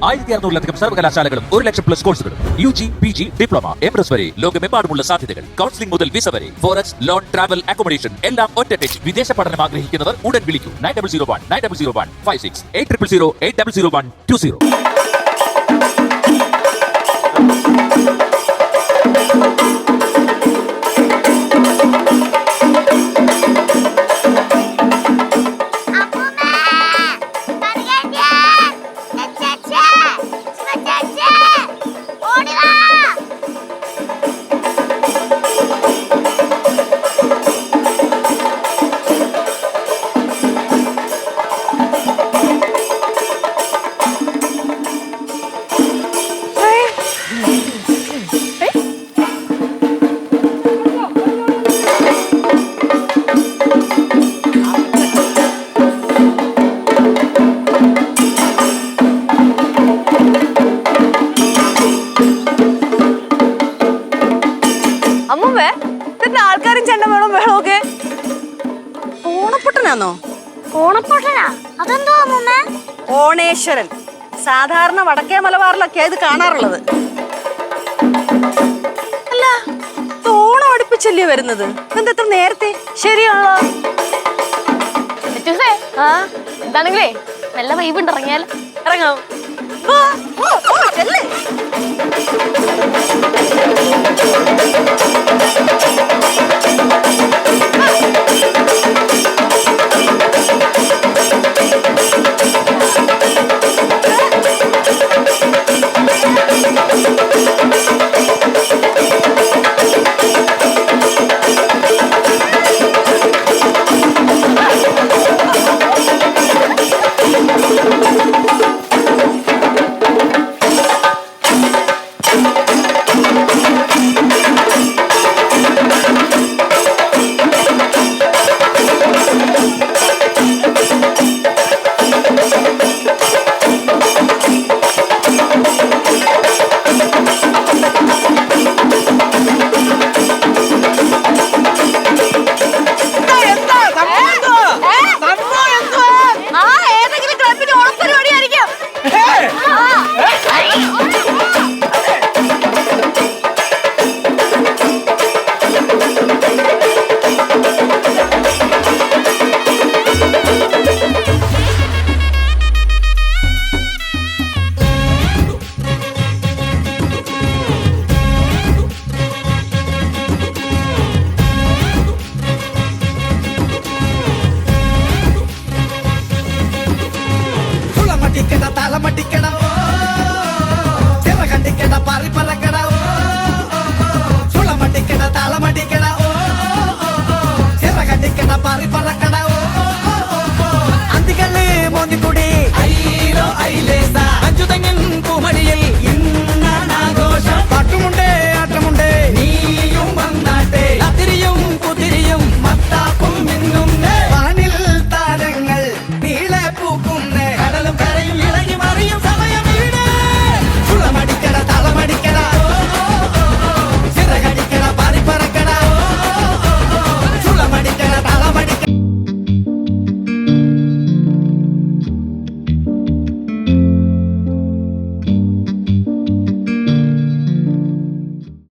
1600-ലധികം സർവകലാശാലകളും 1 ലക്ഷം plus കോഴ്സുകളും UG, PG, diploma, MS വരെ ലോകമെമ്പാടുമുള്ള സാധ്യതകൾ. കൗൺസിലിംഗ് മുതൽ വിസ വരെ. ഫോറക്സ്, ലോൺ, ട്രാവൽ, അക്കോമഡേഷൻ എല്ലാം ഒറ്റ ടെച്ച്. വിദേശ പഠനം ആഗ്രഹിക്കുന്നവർ ഉടൻ വിളിക്കൂ. 9001-9001-56 800800-8001-20. അമ്മൂമ്മേ, ഇതിന്റെ ആൾക്കാരും ചെണ്ട വേണം വേണമൊക്കെ ഓണപ്പൊട്ടനാന്നോ? ഓണപ്പൊട്ടനാ? അതെന്തോ അമ്മൂമ്മേ? ഓണേശ്വരൻ. സാധാരണ വടക്കേ മലബാറിലൊക്കെയാ ഇത് കാണാറുള്ളത്. അല്ല, ഇത് ഓണം അടുപ്പിച്ചല്ലേ വരുന്നത്? ഇതെന്താ നേരത്തെ? ശരിയാണല്ലോ. എന്താണെങ്കിലേ നല്ല വൈബുണ്ട്, ഇറങ്ങിയാൽ ഇറങ്ങാം. ചെല്ലേ.